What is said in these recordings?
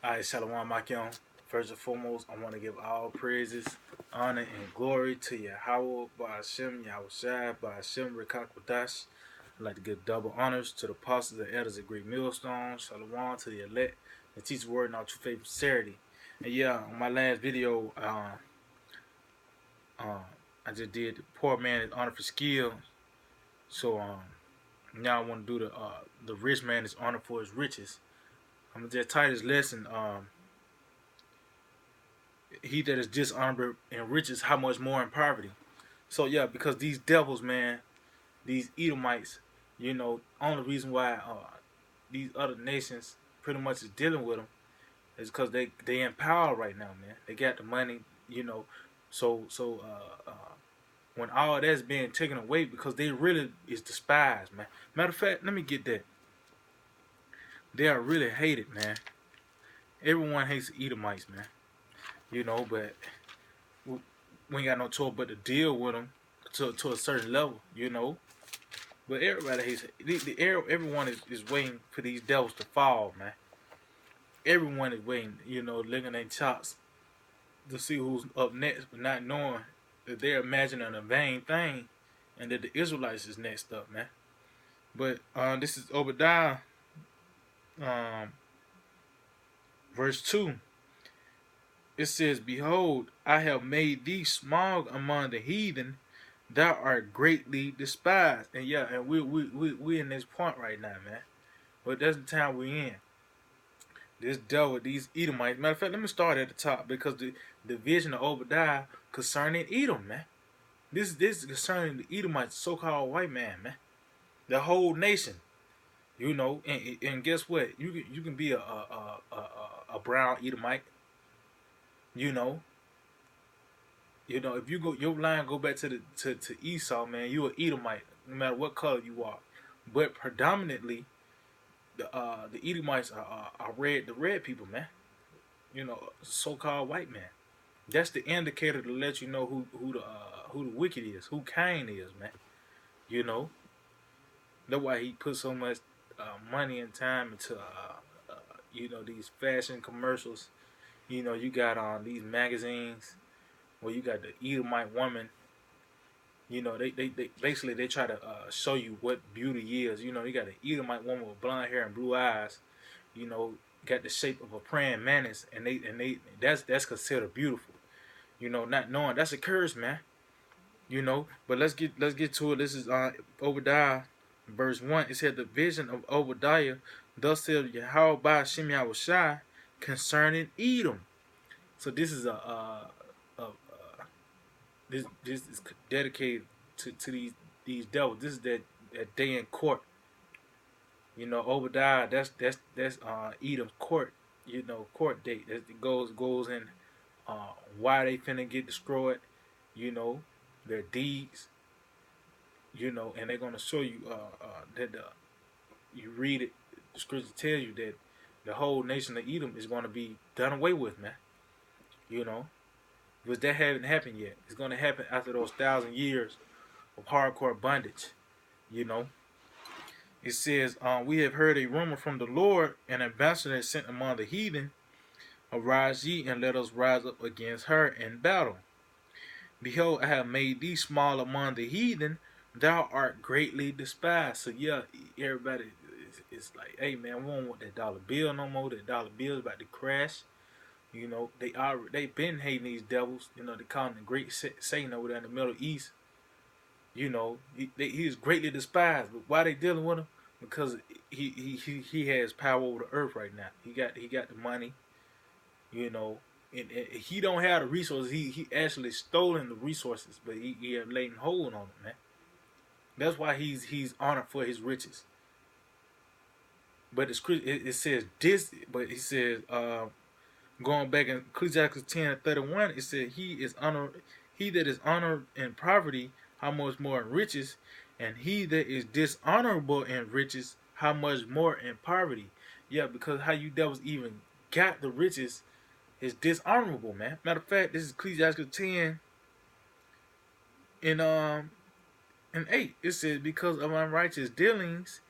Alright, Shalom Makion. First and foremost, I want to give all praises, honor, and glory to Yahweh, Ba'ashem, Yahushua, Ba'ashem, Rekakwadash. I'd like to give double honors to the apostles and elders of Great Millstone. Shalom to the elect and teach the word in all true faith and sincerity. And yeah, on my last video, I just did the poor man is honored for skill. So now I want to do the rich man is honored for his riches. I'm gonna just title this lesson. He that is dishonorable in riches, how much more in poverty? So yeah, because these devils, man, these Edomites, only reason why these other nations pretty much is dealing with them is because they in power right now, man. They got the money, you know. So when all that's being taken away, because they really is despised, man. Matter of fact, let me get that. They are really hated, man. Everyone hates the Edomites, man. But we ain't got no choice but to deal with them to a certain level, But everybody hates it. Everyone is waiting for these devils to fall, man. Everyone is waiting, licking their chops to see who's up next, but not knowing that they're imagining a vain thing and that the Israelites is next up, man. But this is Obadiah, um, verse 2. It says, "Behold, I have made thee small among the heathen, thou art greatly despised." And yeah, and we in this point right now, man. But that's the time we in. This devil, these Edomites. Matter of fact, let me start at the top because the vision of Obadiah concerning Edom, man. This is concerning the Edomites, so-called white man, man. The whole nation, And guess what? You can be a brown Edomite, you know. If you go your line go back to Esau, man, you an Edomite, no matter what color you are. But predominantly, the Edomites are red, the red people, man. So-called white man. That's the indicator to let you know who the wicked is, who Cain is, man. You know, that's why he put so much money and time into these fashion commercials. You got on these magazines where you got the Edomite woman. They basically they try to show you what beauty is. You got an Edomite woman with blonde hair and blue eyes. Got the shape of a praying mantis, and they that's considered beautiful. Not knowing that's a curse, man. But let's get to it. This is Obadiah, verse 1. It said, "The vision of Obadiah, thus said Yahweh by Shem Yahushai concerning Edom." So this is this is dedicated to these devils. This is that day in court. Obadiah. That's Edom's court. Court date. That goes in why they finna get destroyed. Their deeds. And they're gonna show you that you read it. The scripture tells you that the whole nation of Edom is gonna be done away with, man. Because that haven't happened yet. It's gonna happen after those 1,000 years of hardcore bondage. You know. It says, "We have heard a rumor from the Lord, an ambassador sent among the heathen. Arise ye, and let us rise up against her in battle. Behold, I have made thee small among the heathen, thou art greatly despised." So yeah, everybody is like, "Hey man, we don't want that dollar bill no more. That dollar bill is about to crash." They've been hating these devils. They call him the great Satan over there in the Middle East. He is greatly despised. But why they dealing with him? Because he has power over the earth right now. He got the money. And he don't have the resources. He actually stolen the resources, but he have laid hold on them, man. That's why he's honored for his riches. But it says this. But he says going back in Ecclesiastes 10:31, it said he is honored. He that is honored in poverty, how much more in riches, and he that is dishonorable in riches, how much more in poverty. Yeah, because how you devils even got the riches is dishonorable, man. Matter of fact, this is Ecclesiastes 10 in 8. It says, "Because of unrighteous dealings,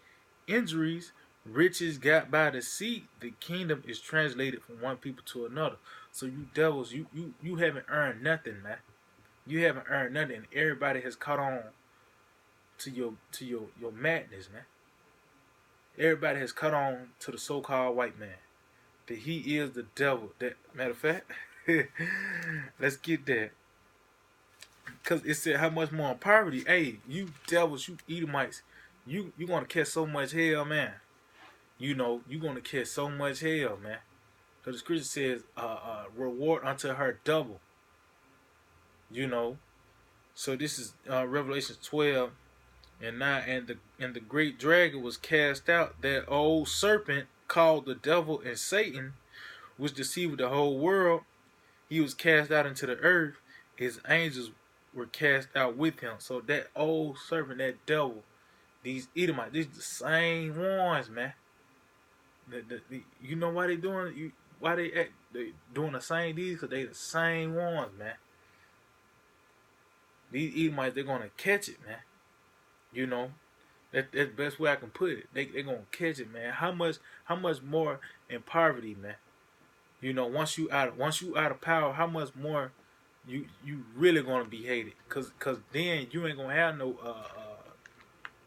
injuries, Riches got by deceit, the kingdom is translated from one people to another. So you devils, you haven't earned nothing, man. You haven't earned nothing. Everybody has caught on to your madness, man. Everybody has caught on to the so-called white man. That he is the devil. That matter of fact, let's get that. Cause it said how much more in poverty. Hey, you devils, you Edomites, you gonna catch so much hell, man. You know, you gonna catch so much hell, man. Cause the scripture says, reward unto her double. You know. So this is Revelation 12:9, and the great dragon was cast out, that old serpent called the devil and Satan, which deceived the whole world. He was cast out into the earth. His angels were cast out with him. So that old serpent, that devil, these Edomites, these the same ones, man. You know why they doing? Why they doing the same deeds? Because they the same ones, man. These Edomites, they're gonna catch it, man. You know, that's the best way I can put it. They're gonna catch it, man. How much more in poverty, man? You know, once you out of power, how much more you really gonna be hated? Cause then you ain't gonna have no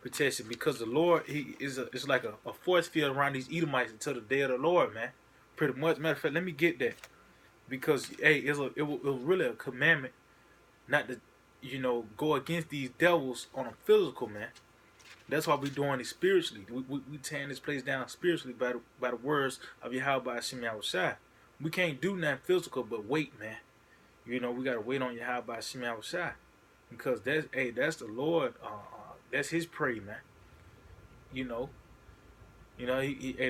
protection, because the Lord, it's like a force field around these Edomites until the day of the Lord, man. Pretty much. Matter of fact, let me get that, because hey, it was really a commandment not to, go against these devils on a physical, man. That's why we doing it spiritually. We tearing this place down spiritually by the words of Yahweh Hashem Yahushua. We can't do nothing physical but wait, man. We gotta wait on Yahweh Hashem Yahushua, because that's the Lord. That's His prey, man. The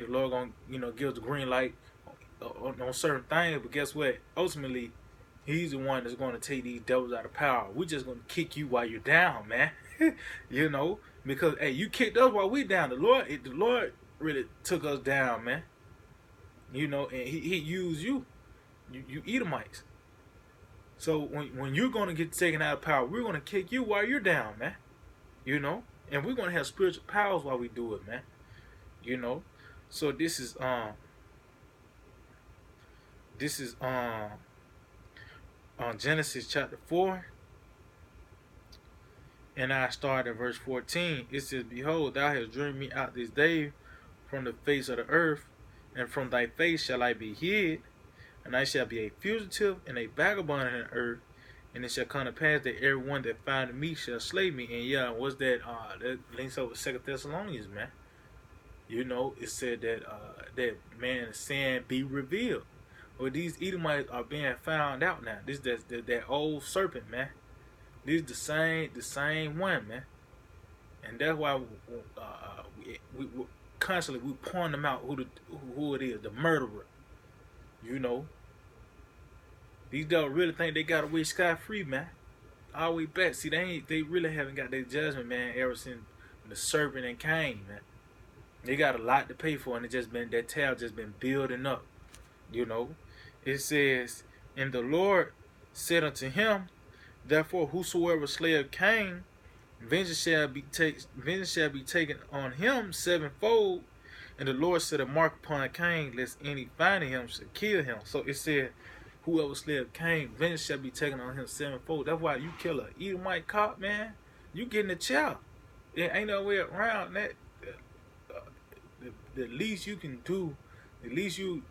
Lord gonna give us the green light on certain things, but guess what? Ultimately, He's the one that's gonna take these devils out of power. We're just gonna kick you while you're down, man. Because hey, you kicked us while we down. The Lord really took us down, man. And He used you Edomites. So when you're gonna get taken out of power, we're gonna kick you while you're down, man. And we're gonna have spiritual powers while we do it, man. So this is Genesis chapter 4, and I start at verse 14. It says, "Behold, thou hast driven me out this day from the face of the earth, and from thy face shall I be hid, and I shall be a fugitive and a vagabond in the earth. And it shall come to pass that everyone that findeth me shall slay me." And yeah, what's that? That links up with 2 Thessalonians, man. It said that that man's sin be revealed. Well, these Edomites are being found out now. This that old serpent, man. This the same one, man. And that's why we constantly we point them out who it is, the murderer. These devils really think they got away scot-free, man. All the way back. See, they really haven't got their judgment, man, ever since the serpent and Cain, man. They got a lot to pay for, and that tail just been building up. It says, "And the Lord said unto him, Therefore whosoever slayeth Cain, vengeance shall be taken on him sevenfold. And the Lord set a mark upon Cain, lest any finding him should kill him." So it said, whoever slayeth Cain, vengeance shall be taken on him sevenfold. That's why you kill a Edomite cop, man, you get in the chair. There ain't no way around that. The least you can do, the least you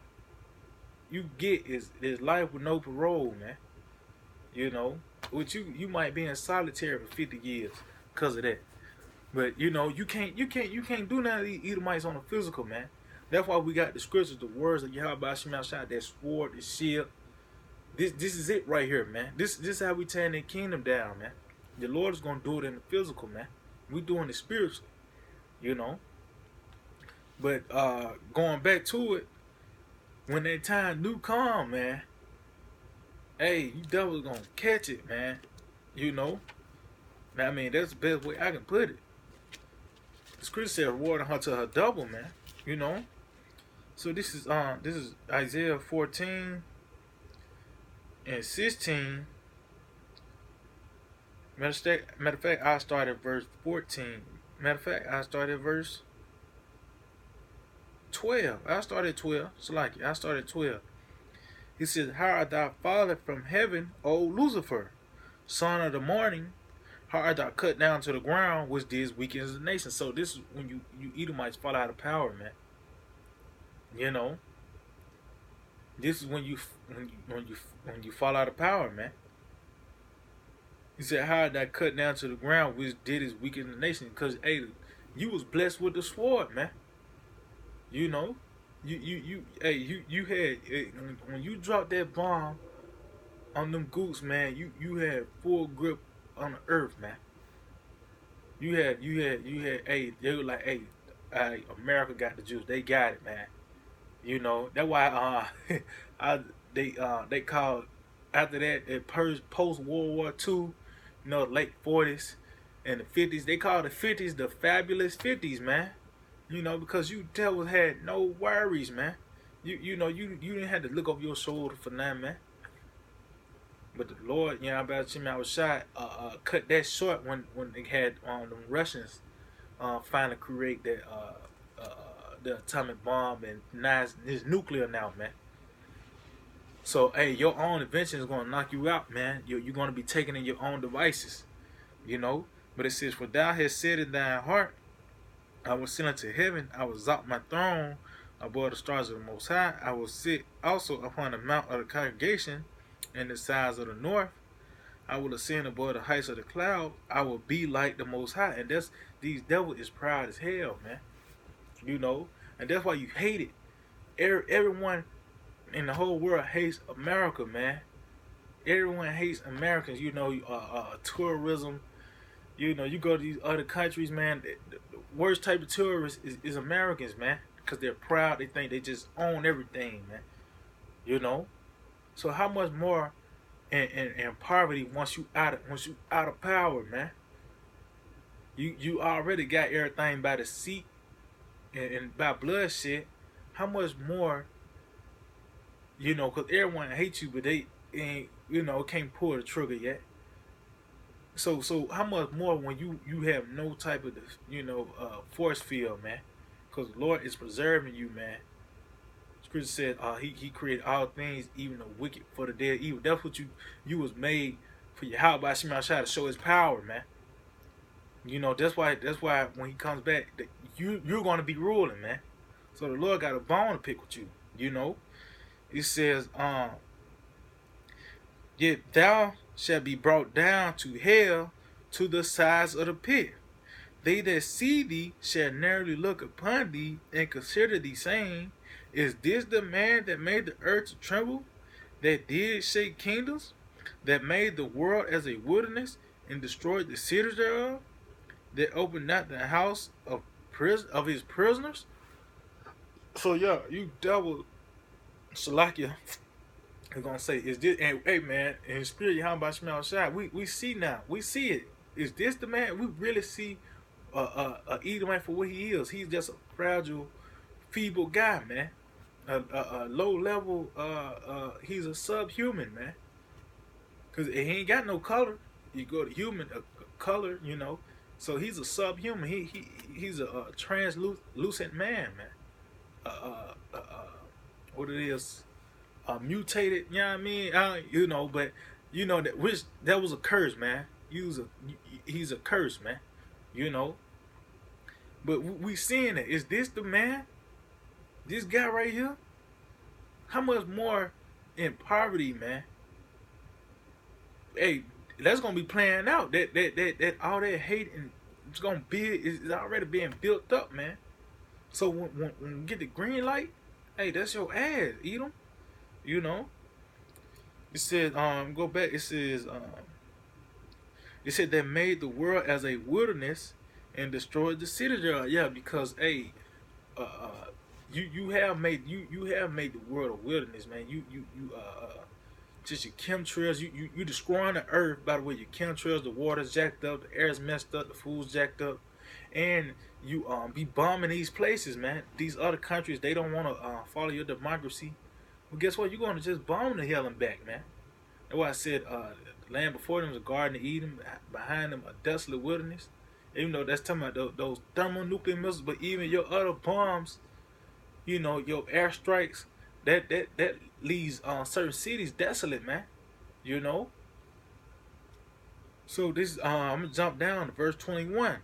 get is life with no parole, man. Which you might be in solitary for 50 years because of that. But you can't do none of these Edomites on the physical, man. That's why we got the scriptures, the words of Yahweh Shema Shah, that sword, the shield. This is it right here, man. This is how we tearing the kingdom down, man. The Lord is gonna do it in the physical, man. We doing it spiritually, But going back to it, when that time do come, man, hey, you devils gonna catch it, man. I mean, that's the best way I can put it. The scripture said, "Reward her to her double," man. So this is Isaiah 14:16. Matter of fact, I start at verse 14. Matter of fact, I start at verse 12. I started 12. It's like I started 12. He says, how art thou fallen from heaven, O Lucifer, son of the morning? How art thou cut down to the ground, which did weaken the nation? So this is when you Edomites fall out of power, man. You know, this is when you fall out of power, man. He said, how art thou cut down to the ground, which did is weaken the nation? Because hey, you was blessed with the sword, man. You know, you had when you dropped that bomb on them goots, man. You had full grip on the earth, man. You had. Hey, they were like, hey, America got the Jews. They got it, man. You know that's why they called after that at post World War II, late 40s and the 50s. They called the 50s the fabulous 50s, man. Because you devils had no worries, man. You didn't have to look over your shoulder for nothing, man. But the Lord, I was shot, cut that short when they had the Russians finally create that the atomic bomb, and now it's nuclear now, man. So hey, your own invention is gonna knock you out, man. You're gonna be taking in your own devices, But it says, for thou hast said in thine heart, I will ascend unto heaven, I will exalt my throne above the stars of the Most High. I will sit also upon the mount of the congregation in the sides of the north. I will ascend above the heights of the cloud. I will be like the Most High. And these devils is proud as hell, man. And that's why you hate it. Everyone in the whole world hates America, man. Everyone hates Americans. Tourism. You go to these other countries, man. The worst type of tourists is Americans, man. Because they're proud. They think they just own everything, man. So how much more in poverty once you out of power, man? You already got everything by the seat and by bloodshed. How much more? Because everyone hates you, but they ain't can't pull the trigger yet. So how much more when you have no type of force field, man? Because the Lord is preserving you, man. Scripture said he created all things, even the wicked for the dead evil. That's what you was made for. Yahweh Shema Shai to show his power, man. That's why when he comes back, you're gonna be ruling, man. So the Lord got a bone to pick with you. It says, yet thou shalt be brought down to hell, to the sides of the pit. They that see thee shall narrowly look upon thee and consider thee, saying, is this the man that made the earth to tremble, that did shake kingdoms, that made the world as a wilderness, and destroyed the cities thereof, that opened not the house of his prisoners? So yeah, you devil, Salakia, is gonna say, is this? And hey, man, in spirit, Yahweh Shema Shai, we see now, we see it. Is this the man? We really see Edomite for what he is. He's just a fragile, feeble guy, man. A low level. He's a subhuman, man. Cause he ain't got no color. You go to human color, So he's a subhuman. He's a translucent man, man. What it is, mutated. You know what I mean? But that was a curse, man. He's a curse, man. But we seeing it. Is this the man? This guy right here? How much more in poverty, man? Hey, that's gonna be playing out. That all that hate and it's gonna be is already being built up, man. So when you get the green light, hey, that's your ass, Edom. It says, go back. It says, it said that made the world as a wilderness and destroyed the city there. Yeah, because hey, you have made the world a wilderness, man. You just your chemtrails. You destroying the earth by the way your chemtrails. The water's jacked up, the air's messed up, the food's jacked up, and you be bombing these places, man. These other countries, they don't want to follow your democracy. Well, guess what? You're going to just bomb the hell and back, man. That's why I said the land before them was a garden of Eden, behind them a desolate wilderness. Even though that's talking about those thermonuclear missiles, but even your other bombs, your airstrikes that leaves certain cities desolate, man. You know. So this I'm gonna jump down to verse 21.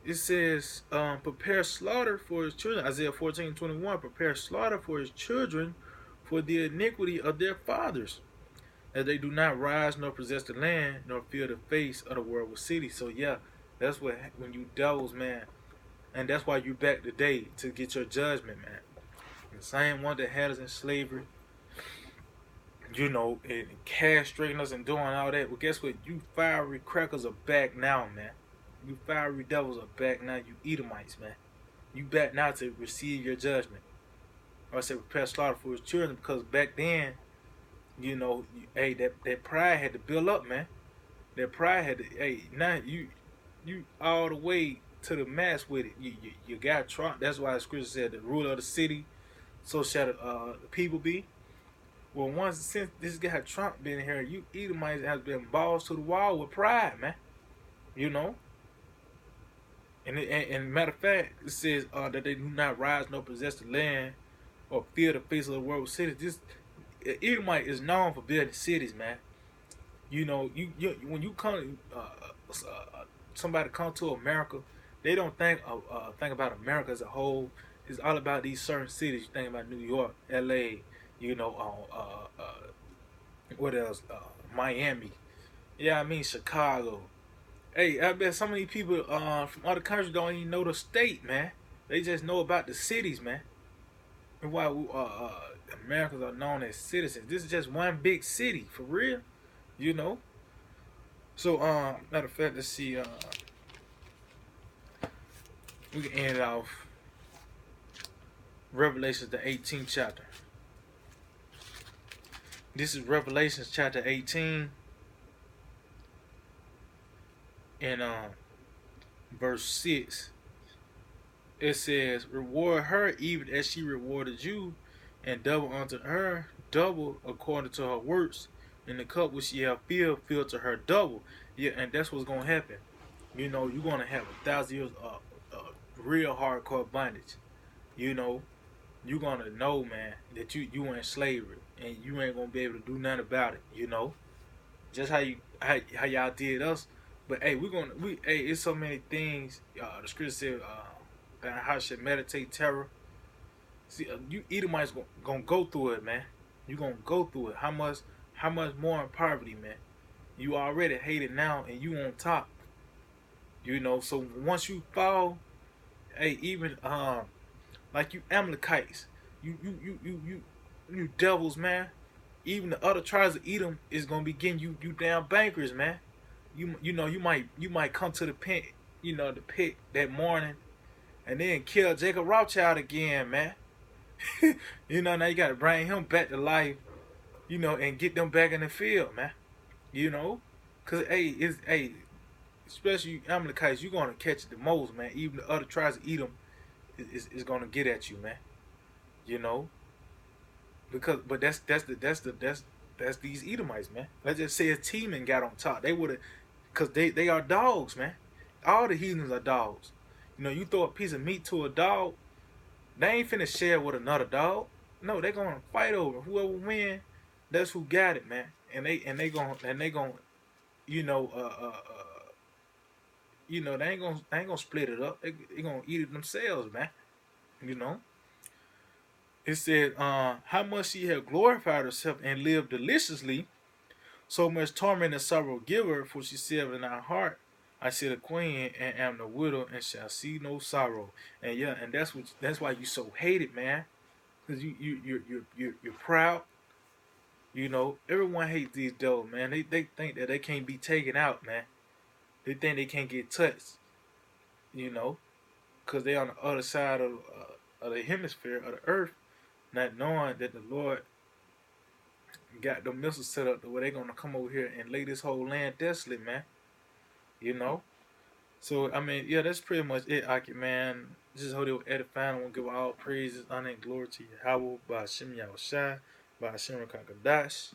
It says, prepare slaughter for his children. Isaiah 14:21. Prepare slaughter for his children for the iniquity of their fathers, that they do not rise nor possess the land, nor fill the face of the world with cities. So yeah, that's what when you devils, man, and that's why you back today to get your judgment, man. The same one that had us in slavery, and castrating us and doing all that. Well, guess what? You fiery crackers are back now, man. You fiery devils are back now. You Edomites, man. You back now to receive your judgment. Or I said prepare slaughter for his children, because back then, hey, that pride had to build up, man. That pride had to, hey, now you all the way to the mass with it. You got Trump. That's why the scripture said the ruler of the city, so shall the people be. Well, since this guy Trump been here, you Edomites have been balls to the wall with pride, man. You know. And matter of fact, it says that they do not rise nor possess the land or fill the face of the world with cities. This Edomite is known for building cities, man. You when you come, somebody come to America, they don't think about America as a whole. It's all about these certain cities. You think about New York, L.A., what else? Miami. Yeah, I mean Chicago. Hey, I bet some of these people from other countries don't even know the state, man. They just know about the cities, man. And why Americans are known as citizens. This is just one big city, for real. You know. So, matter of fact, let's see. We can end it off. Revelations, the 18th chapter. This is Revelations chapter 18. And verse 6, it says, reward her even as she rewarded you, and double unto her, double according to her works. And the cup which she have filled, fill to her double. Yeah, and that's what's going to happen. You're going to have 1,000 years of real hardcore bondage. You're going to know, man, that you in slavery, and you ain't going to be able to do nothing about it, Just how y'all did us. But hey, it's so many things. The scripture said, how should meditate terror. See, you Edomites gonna go through it, man. You gonna go through it. How much more in poverty, man? You already hate it now, and you on top. So once you fall, hey, even like you Amalekites, you devils, man. Even the other tribes of Edom is gonna be getting you down bankers, man. You might come to the pit, the pit that morning, and then kill Jacob Rothschild again, man. Now you gotta bring him back to life, and get them back in the field, man. Cause hey, especially you Amalekites, you're gonna catch it the most, man. Even the other tribes of Edom is gonna get at you, man. But that's these Edomites, man. Let's just say a Teman got on top. They would've, cause they are dogs, man. All the heathens are dogs. You throw a piece of meat to a dog, they ain't finna share with another dog. No, they gonna fight over it. Whoever win, that's who got it, man. And they gonna they ain't gonna split it up. They gonna eat it themselves, man. It said, how much she had glorified herself and lived deliciously, so much torment and sorrow give her, for she said in her heart, I sit a queen and am the widow and shall see no sorrow. And yeah, and that's why you so hated, man. Because you're proud. Everyone hates these devils, man. They think that they can't be taken out, man. They think they can't get touched. Because they on the other side of the hemisphere of the earth, not knowing that the Lord got the missiles set up to where they're gonna come over here and lay this whole land desolate, man. So I mean, yeah, that's pretty much it, Aki, man. Just hope they were edifying. I want to give all praises, honor, and glory to Yahweh, by Hashem Yahushai, by Hashem Rakakadash.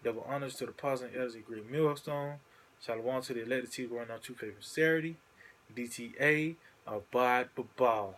Double honors to the apostles and elders of Great Millstone. Shalom to the elected team going on true faith and sincerity. DTA, Abad Babal.